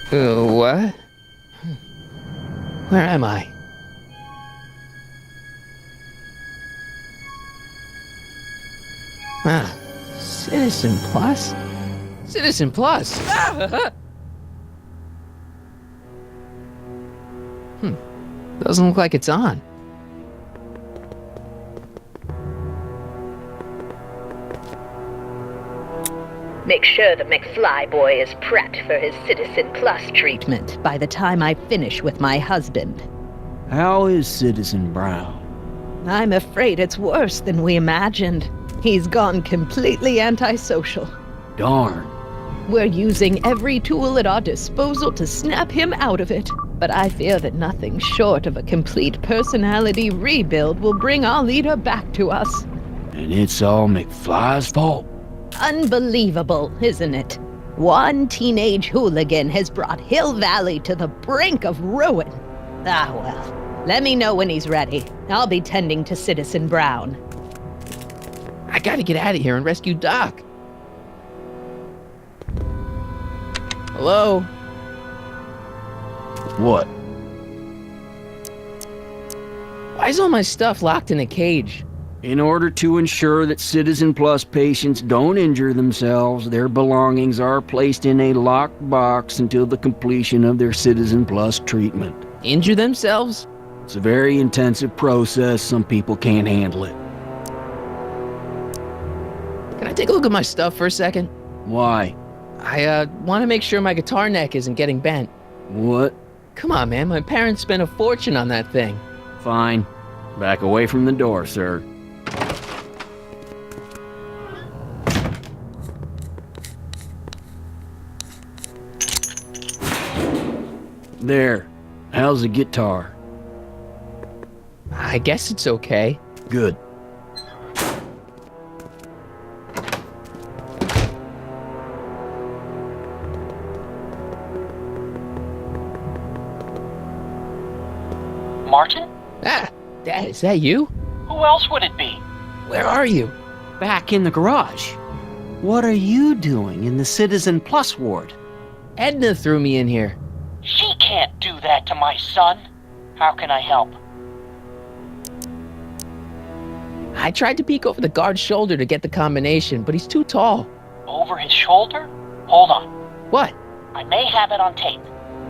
What? Where am I? Ah, Citizen Plus? Citizen Plus! Doesn't look like it's on. Make sure the McFly boy is prepped for his Citizen Plus treatment by the time I finish with my husband. How is Citizen Brown? I'm afraid it's worse than we imagined. He's gone completely antisocial. Darn. We're using every tool at our disposal to snap him out of it. But I fear that nothing short of a complete personality rebuild will bring our leader back to us. And it's all McFly's fault. Unbelievable, isn't it? One teenage hooligan has brought Hill Valley to the brink of ruin. Ah, well, let me know when he's ready. I'll be tending to Citizen Brown. I gotta get out of here and rescue Doc. Hello? What? Why is all my stuff locked in a cage? In order to ensure that Citizen Plus patients don't injure themselves, their belongings are placed in a locked box until the completion of their Citizen Plus treatment. Injure themselves? It's a very intensive process. Some people can't handle it. Can I take a look at my stuff for a second? Why? I want to make sure my guitar neck isn't getting bent. What? Come on, man. My parents spent a fortune on that thing. Fine. Back away from the door, sir. There. How's the guitar? I guess it's okay. Good. Martin? Ah, Dad, is that you? Who else would it be? Where are you? Back in the garage. What are you doing in the Citizen Plus ward? Edna threw me in here. She can't do that to my son. How can I help? I tried to peek over the guard's shoulder to get the combination, but he's too tall. Over his shoulder? Hold on. What? I may have it on tape.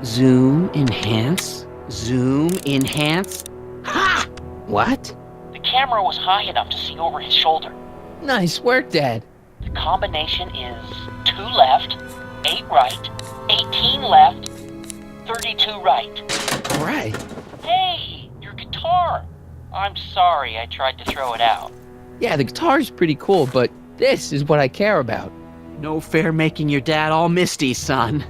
Zoom, enhance. Zoom, enhance. Ha! What? The camera was high enough to see over his shoulder. Nice work, Dad. The combination is 2 left, 8 right, 18 left, 32 right. All right. Hey, your guitar! I'm sorry I tried to throw it out. Yeah, the guitar's pretty cool, but this is what I care about. No fair making your dad all misty, son.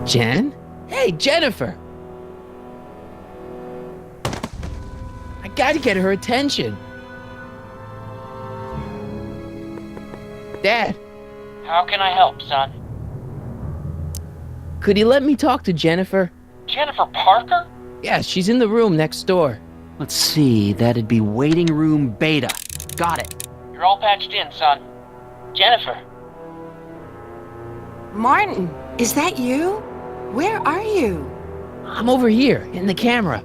Jen? Hey, Jennifer! I gotta get her attention. Dad, How can I help, son? could you let me talk to Jennifer? Jennifer Parker? Yeah, she's in the room next door. Let's see, that'd be waiting room beta. Got it. You're all patched in, son. Jennifer. Martin, is that you? Where are you? I'm over here, in the camera.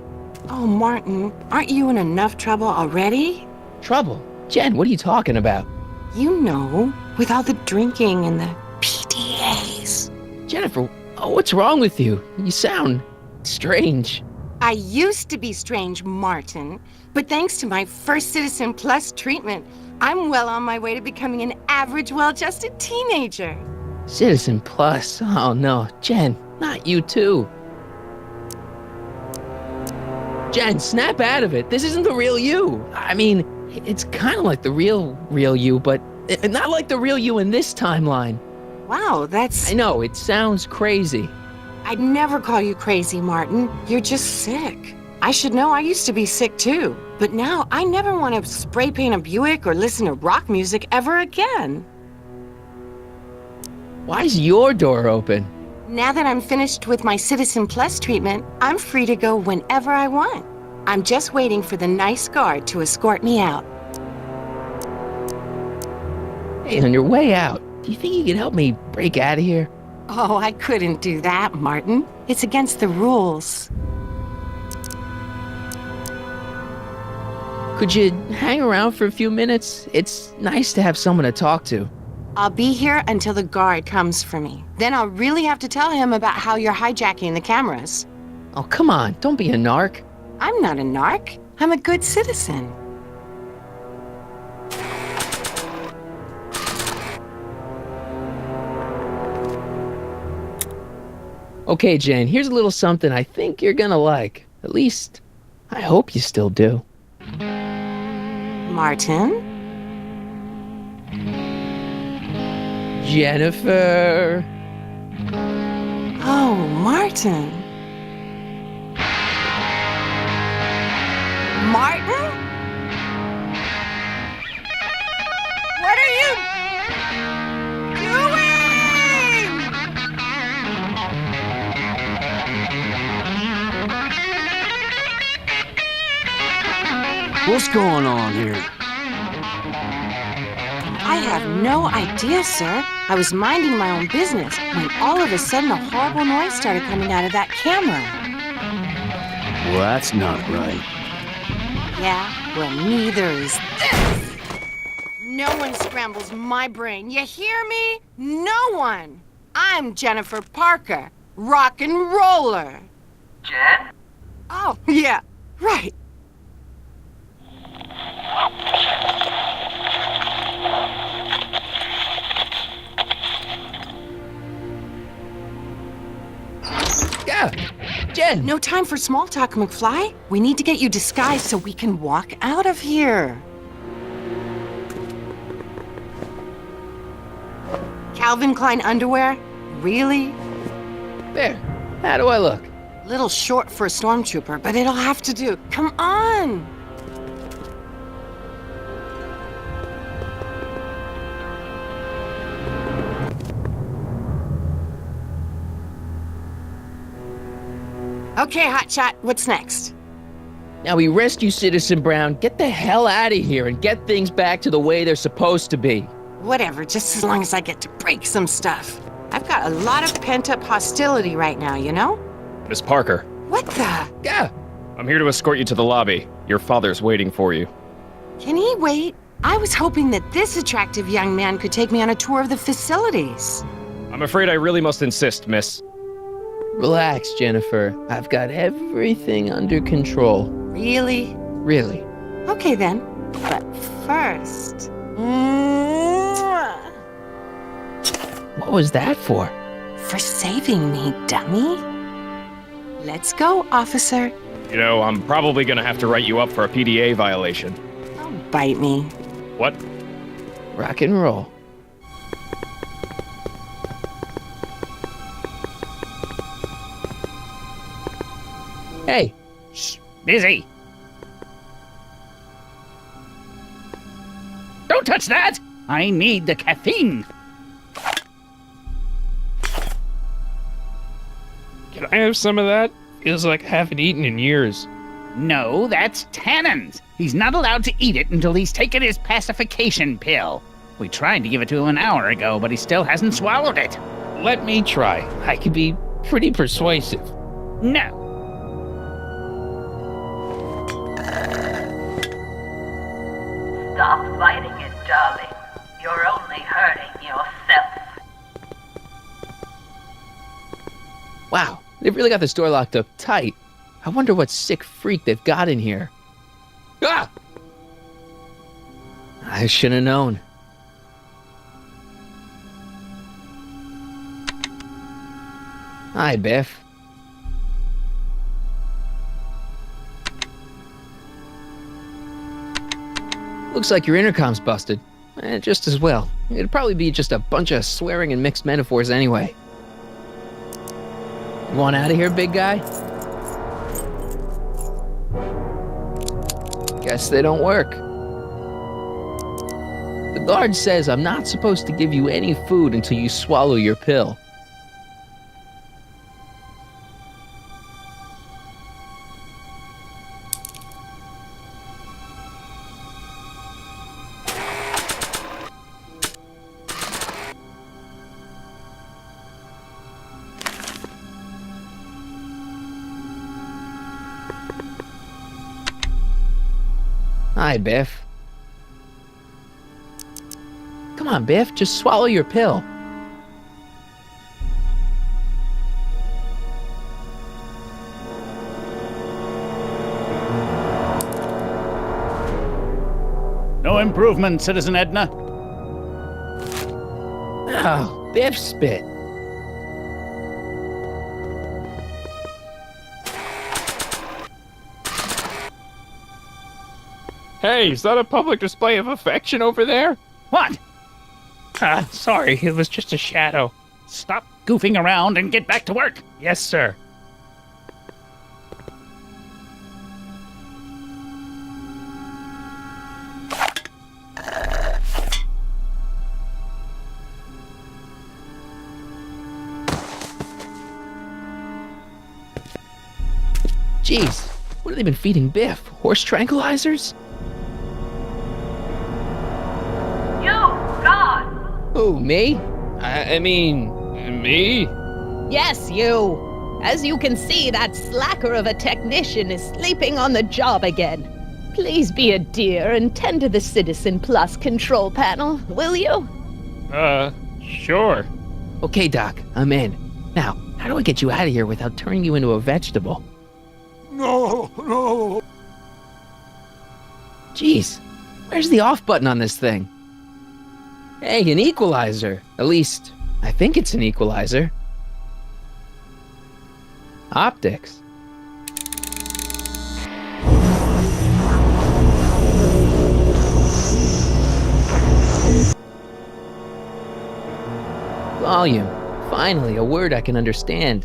Oh, Martin, aren't you in enough trouble already? Trouble? Jen, what are you talking about? You know, with all the drinking and the PDAs. Jennifer, what's wrong with you? You sound strange. I used to be strange, Martin, but thanks to my first Citizen Plus treatment, I'm well on my way to becoming an average, well-adjusted teenager. Citizen Plus? Oh no, Jen, not you too. Jen, snap out of it. This isn't the real you. I mean, it's kind of like the real you, but not like the real you in this timeline. Wow, that's... I know, it sounds crazy. I'd never call you crazy, Martin. You're just sick. I should know I used to be sick too. But now I never want to spray paint a Buick or listen to rock music ever again. Why is your door open? Now that I'm finished with my Citizen Plus treatment, I'm free to go whenever I want. I'm just waiting for the nice guard to escort me out. Hey, on your way out, do you think you can help me break out of here? Oh, I couldn't do that, Martin. It's against the rules. Could you hang around for a few minutes? It's nice to have someone to talk to. I'll be here until the guard comes for me. Then I'll really have to tell him about how you're hijacking the cameras. Oh, come on, don't be a narc. I'm not a narc. I'm a good citizen. Okay, Jen, here's a little something I think you're gonna like. At least, I hope you still do. Martin? Jennifer. Oh, Martin. Martin? What are you doing? What's going on here? I have no idea, sir. I was minding my own business when all of a sudden a horrible noise started coming out of that camera. Well, that's not right. Yeah, well, neither is this. No one scrambles my brain. You hear me? No one. I'm Jennifer Parker, rock and roller. Jen? Oh, yeah, right. Yeah, Jen. No time for small talk, McFly. We need to get you disguised so we can walk out of here. Calvin Klein underwear? Really? There. How do I look? Little short for a stormtrooper, but it'll have to do. Come on! Okay, Hotshot, what's next? Now we rescue Citizen Brown, get the hell out of here, and get things back to the way they're supposed to be. Whatever, just as long as I get to break some stuff. I've got a lot of pent-up hostility right now, you know? Miss Parker, What the? Yeah. I'm here to escort you to the lobby. Your father's waiting for you. Can he wait? I was hoping that this attractive young man could take me on a tour of the facilities. I'm afraid I really must insist, miss. Relax, Jennifer. I've got everything under control. Really? Really. Okay then. But first... Mwah! What was that for? For saving me, dummy. Let's go, officer. You know, I'm probably gonna have to write you up for a PDA violation. Don't bite me. What? Rock and roll. Hey. Shh, busy. Don't touch that! I need the caffeine. Can I have some of that? Feels like I haven't eaten in years. No, that's Tannen's. He's not allowed to eat it until he's taken his pacification pill. We tried to give it to him an hour ago, but he still hasn't swallowed it. Let me try. I could be pretty persuasive. No. Stop fighting it, darling. You're only hurting yourself. Wow, they've really got this door locked up tight. I wonder what sick freak they've got in here. Ah! I should have known. Hi, Biff. Looks like your intercom's busted. Just as well. It'd probably be just a bunch of swearing and mixed metaphors anyway. Want out of here, big guy? Guess they don't work. The guard says I'm not supposed to give you any food until you swallow your pill. Hi, Biff. Come on, Biff, just swallow your pill. No improvement, Citizen Edna. Oh, Biff spit. Hey, is that a public display of affection over there? What? Sorry, it was just a shadow. Stop goofing around and get back to work. Yes, sir. Jeez, what have they been feeding Biff? Horse tranquilizers? You, God! Who, me? I mean, me? Yes, you. As you can see, that slacker of a technician is sleeping on the job again. Please be a dear and tend to the Citizen Plus control panel, will you? Sure. Okay, Doc, I'm in. Now, how do I get you out of here without turning you into a vegetable? No. Jeez, where's the off button on this thing? Hey, an equalizer. At least, I think it's an equalizer. Optics. Volume. Finally, a word I can understand.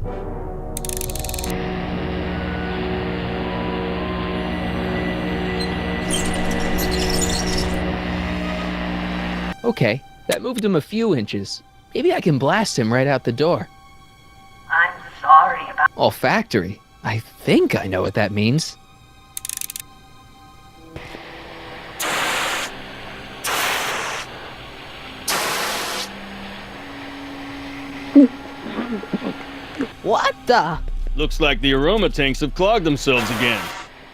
Okay, that moved him a few inches. Maybe I can blast him right out the door. I'm sorry about... Olfactory. I think I know what that means. What the? Looks like the aroma tanks have clogged themselves again.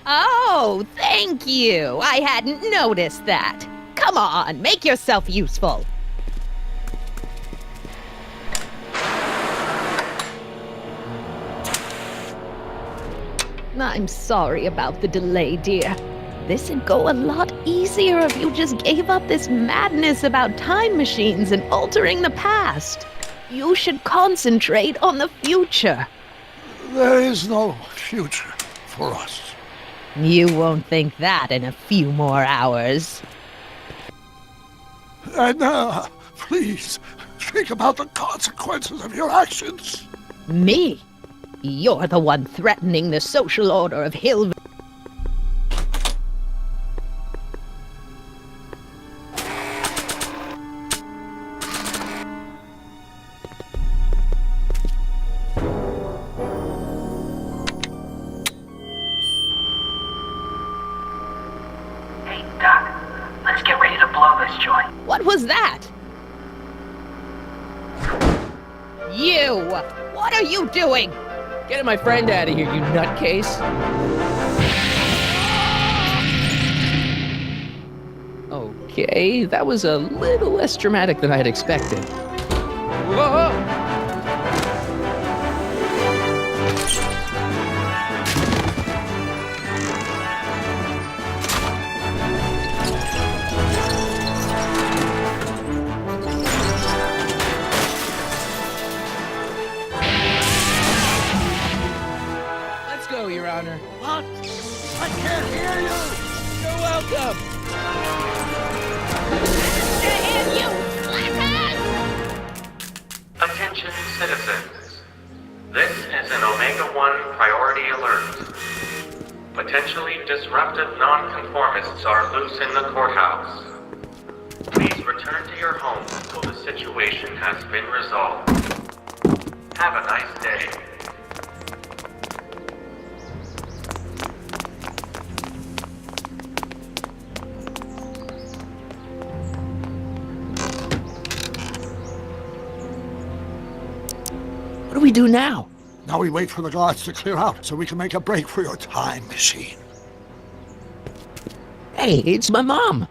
Oh, thank you. I hadn't noticed that. Come on, make yourself useful. I'm sorry about the delay, dear. This'd go a lot easier if you just gave up this madness about time machines and altering the past. You should concentrate on the future. There is no future for us. You won't think that in a few more hours. Edna, please, think about the consequences of your actions. Me? You're the one threatening the social order of Hill. Hey, Doc, let's get ready to blow this joint. What was that? You! What are you doing? Get my friend out of here, you nutcase. Okay, that was a little less dramatic than I had expected. Whoa! Let's go, Your Honor. What? I can't hear you. You're welcome. Attention citizens. This is an Omega-1 priority alert. Potentially disruptive nonconformists are loose in the courthouse. Please return to your homes until the situation has been resolved. Have a nice day. What do we do now? Now we wait for the guards to clear out so we can make a break for your time machine. Hey, it's my mom.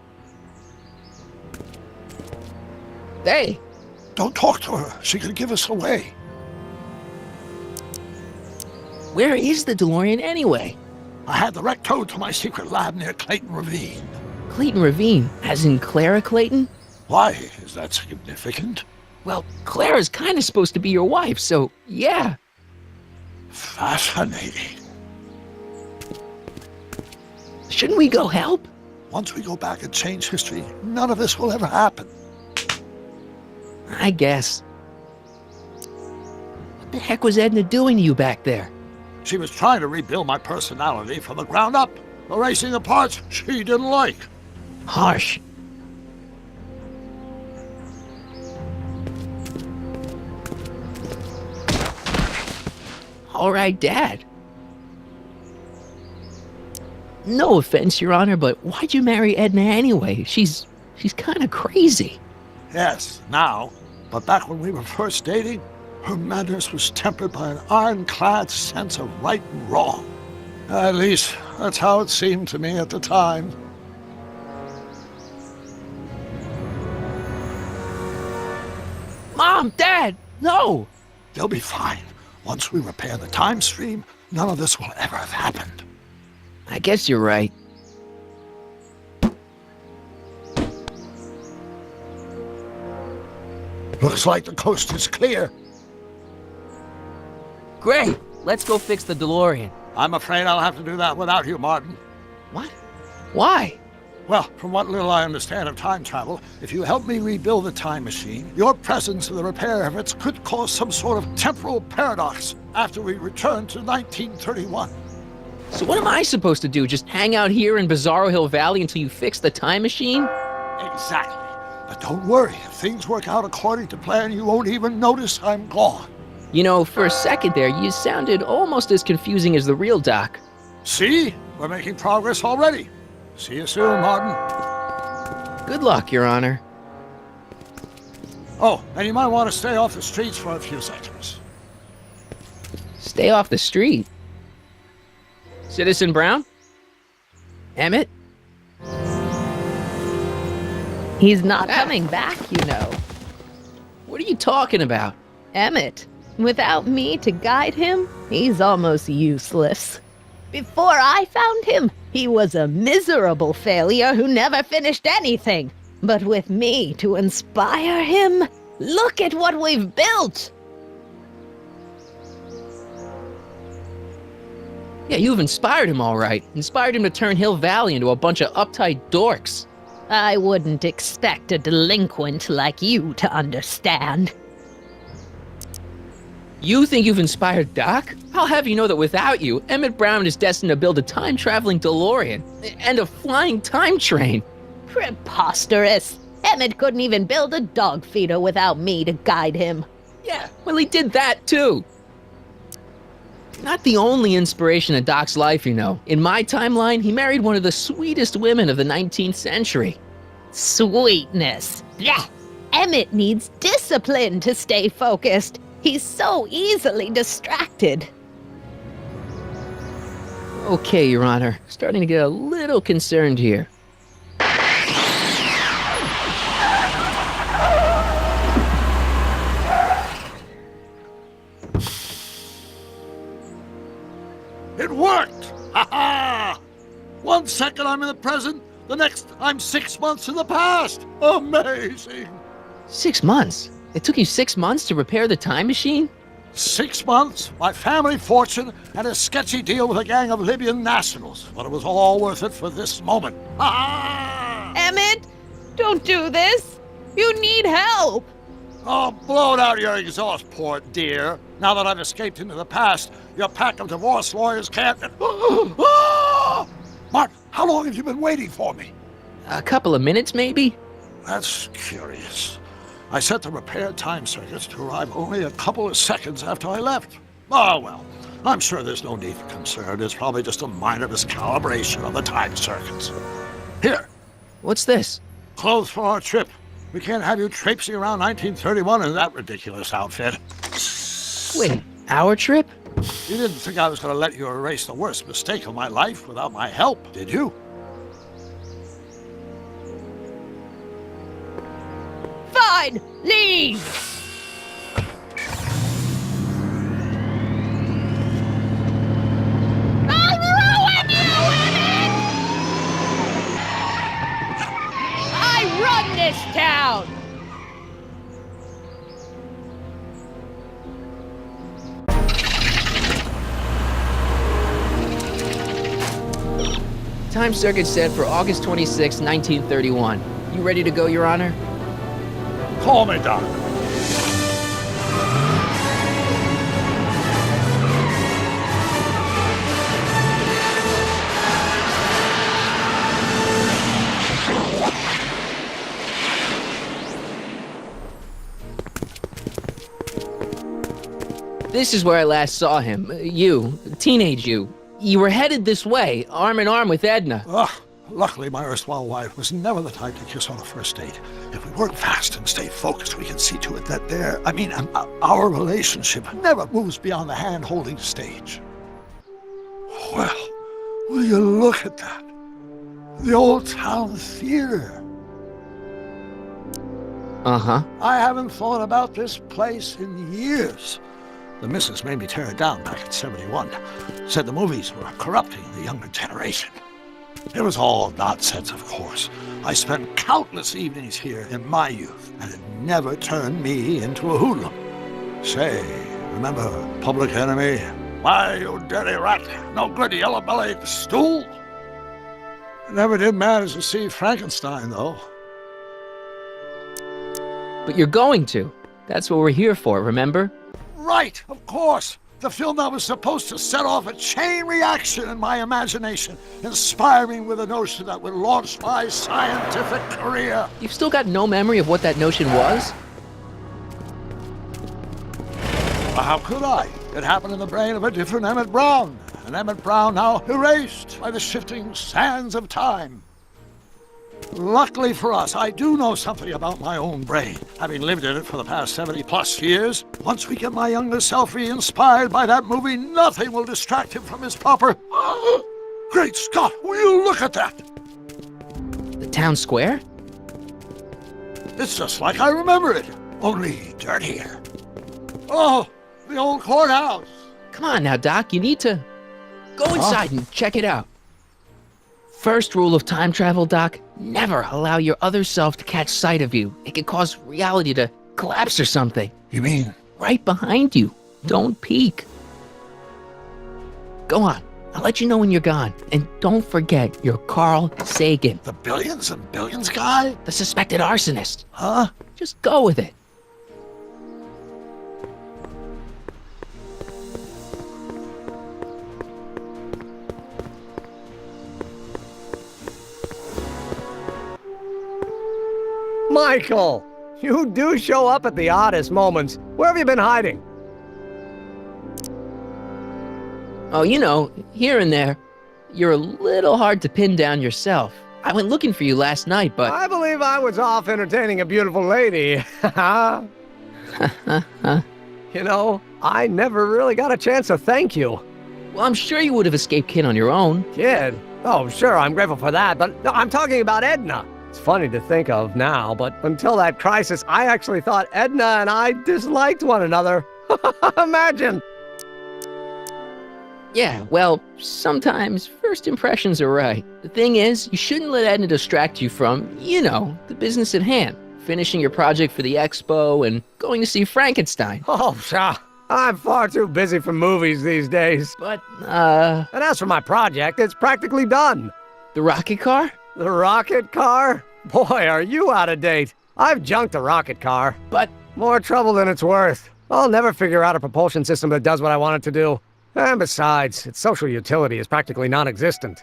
Hey. Don't talk to her. She could give us away. Where is the DeLorean anyway? I had the wreck towed to my secret lab near Clayton Ravine. Clayton Ravine, as in Clara Clayton? Why is that significant? Well, Clara's kind of supposed to be your wife, so yeah. Fascinating. Shouldn't we go help? Once we go back and change history, none of this will ever happen. I guess. What the heck was Edna doing to you back there? She was trying to rebuild my personality from the ground up, erasing the parts she didn't like. Harsh. All right, Dad. No offense, Your Honor, but why'd you marry Edna anyway? She's kind of crazy. Yes, now. But back when we were first dating, her madness was tempered by an ironclad sense of right and wrong. At least, that's how it seemed to me at the time. Mom, Dad, no! They'll be fine. Once we repair the time stream, none of this will ever have happened. I guess you're right. Looks like the coast is clear. Great! Let's go fix the DeLorean. I'm afraid I'll have to do that without you, Martin. What? Why? Well, from what little I understand of time travel, if you help me rebuild the time machine, your presence in the repair efforts could cause some sort of temporal paradox after we return to 1931. So what am I supposed to do? Just hang out here in Bizarro Hill Valley until you fix the time machine? Exactly. But don't worry, if things work out according to plan, you won't even notice I'm gone. You know, for a second there, you sounded almost as confusing as the real Doc. See? We're making progress already. See you soon, Martin. Good luck, Your Honor. Oh, and you might want to stay off the streets for a few seconds. Stay off the street? Citizen Brown? Emmett? He's not coming back, you know. What are you talking about? Emmett, without me to guide him, he's almost useless. Before I found him, he was a miserable failure who never finished anything. But with me to inspire him, look at what we've built! Yeah, you've inspired him all right. Inspired him to turn Hill Valley into a bunch of uptight dorks. I wouldn't expect a delinquent like you to understand. You think you've inspired Doc? I'll have you know that without you, Emmett Brown is destined to build a time-traveling DeLorean and a flying time train. Preposterous! Emmett couldn't even build a dog feeder without me to guide him. Yeah, well, he did that too. Not the only inspiration of Doc's life, you know. In my timeline, he married one of the sweetest women of the 19th century. Sweetness. Blech. Emmett needs discipline to stay focused. He's so easily distracted. Okay, Your Honor. Starting to get a little concerned here. It worked! Ha ha! 1 second I'm in the present, the next I'm 6 months in the past. Amazing! 6 months? It took you 6 months to repair the time machine? 6 months, my family fortune, and a sketchy deal with a gang of Libyan nationals. But it was all worth it for this moment. Ha ha! Emmett, don't do this. You need help. Oh, blow it out your exhaust port, dear. Now that I've escaped into the past, your pack of divorce lawyers can't... Mark, how long have you been waiting for me? A couple of minutes, maybe? That's curious. I set the repair time circuits to arrive only a couple of seconds after I left. Oh, well, I'm sure there's no need for concern. It's probably just a minor miscalibration of the time circuits. Here. What's this? Clothes for our trip. We can't have you traipsing around 1931 in that ridiculous outfit. Wait, our trip? You didn't think I was going to let you erase the worst mistake of my life without my help, did you? please! I'll ruin you, Emmett! I run this town! Time circuit set for August 26, 1931. You ready to go, Your Honor? Call me, Doc. This is where I last saw him. You, teenage you. You were headed this way, arm in arm with Edna. Ugh. Luckily, my erstwhile wife was never the type to kiss on a first date. If we work fast and stay focused, we can see to it that our relationship never moves beyond the hand-holding stage. Well, will you look at that? The old town theater. Uh-huh. I haven't thought about this place in years. The missus made me tear it down back in '71. Said the movies were corrupting the younger generation. It was all nonsense, of course. I spent countless evenings here in my youth, and it never turned me into a hoodlum. Say, remember Public Enemy? Why, you dirty rat, no good yellow-bellied stool? I never did manage to see Frankenstein, though. But you're going to. That's what we're here for, remember? Right, of course. The film that was supposed to set off a chain reaction in my imagination, inspiring with a notion that would launch my scientific career. You've still got no memory of what that notion was? Well, how could I? It happened in the brain of a different Emmett Brown. An Emmett Brown now erased by the shifting sands of time. Luckily for us, I do know something about my own brain, having lived in it for the past 70-plus years. Once we get my younger self re-inspired by that movie, nothing will distract him from his proper... Great Scott, will you look at that? The town square? It's just like I remember it, only dirtier. Oh, the old courthouse. Come on now, Doc, you need to go inside and check it out. First rule of time travel, Doc, never allow your other self to catch sight of you. It could cause reality to collapse or something. You mean? Right behind you. Don't peek. Go on. I'll let you know when you're gone. And don't forget, you're Carl Sagan. The billions and billions guy? The suspected arsonist. Huh? Just go with it. Michael, you do show up at the oddest moments. Where have you been hiding? Oh, you know, here and there. You're a little hard to pin down yourself. I went looking for you last night, but... I believe I was off entertaining a beautiful lady. You know, I never really got a chance to thank you. Well, I'm sure you would have escaped Kid on your own. Kid? Oh, sure, I'm grateful for that, but no, I'm talking about Edna. It's funny to think of now, but until that crisis, I actually thought Edna and I disliked one another. Imagine! Yeah, well, sometimes first impressions are right. The thing is, you shouldn't let Edna distract you from, you know, the business at hand. Finishing your project for the expo and going to see Frankenstein. Oh, pshaw. I'm far too busy for movies these days. But, And as for my project, it's practically done. The rocket car? The rocket car? Boy, are you out of date. I've junked the rocket car. But... more trouble than it's worth. I'll never figure out a propulsion system that does what I want it to do. And besides, its social utility is practically non-existent.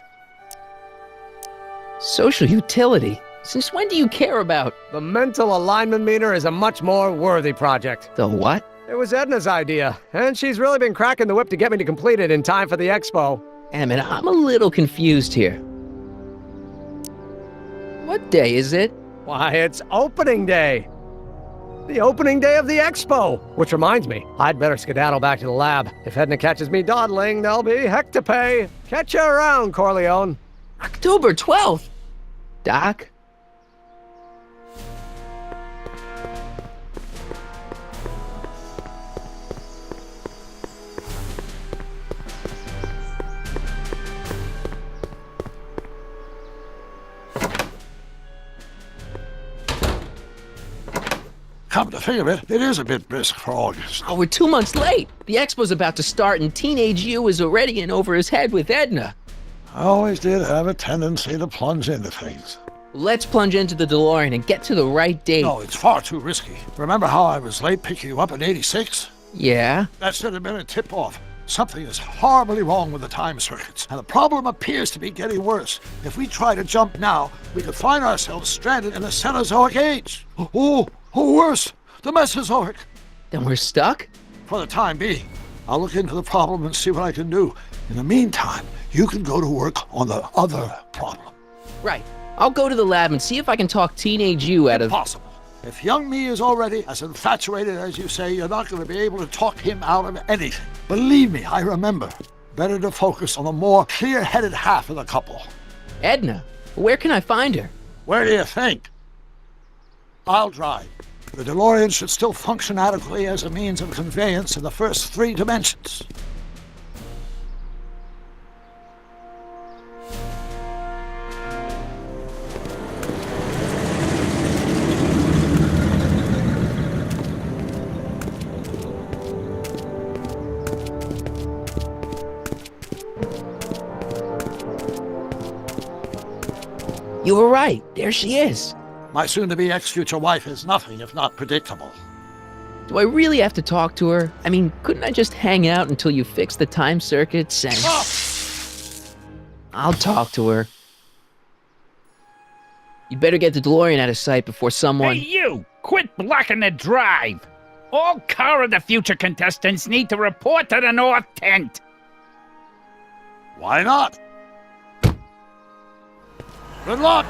Social utility? Since when do you care about... The mental alignment meter is a much more worthy project. The what? It was Edna's idea, and she's really been cracking the whip to get me to complete it in time for the expo. Emmett, I'm a little confused here. What day is it? Why, it's opening day. The opening day of the expo. Which reminds me, I'd better skedaddle back to the lab. If Edna catches me dawdling, there'll be heck to pay. Catch you around, Corleone. October 12th? Doc? think of it, it is a bit brisk for August. Oh, we're 2 months late. The expo's about to start and teenage you is already in over his head with Edna. I always did have a tendency to plunge into things. Let's plunge into the DeLorean and get to the right date. No, it's far too risky. Remember how I was late picking you up in '86? Yeah? That should have been a tip-off. Something is horribly wrong with the time circuits, and the problem appears to be getting worse. If we try to jump now, we could find ourselves stranded in the Cenozoic age. Oh, worse, the Mesozoic. Then we're stuck? For the time being. I'll look into the problem and see what I can do. In the meantime, you can go to work on the other problem. Right. I'll go to the lab and see if I can talk teenage you out of... Impossible. If young me is already as infatuated as you say, you're not going to be able to talk him out of anything. Believe me, I remember. Better to focus on the more clear-headed half of the couple. Edna? Where can I find her? Where do you think? I'll drive. The DeLorean should still function adequately as a means of conveyance in the first 3 dimensions. You were right. There she is. My soon-to-be ex-future wife is nothing if not predictable. Do I really have to talk to her? I mean, couldn't I just hang out until you fix the time circuits and... Oh! I'll talk to her. You'd better get the DeLorean out of sight before someone... Hey, you! Quit blocking the drive! All Car of the Future contestants need to report to the North Tent! Why not? Good luck!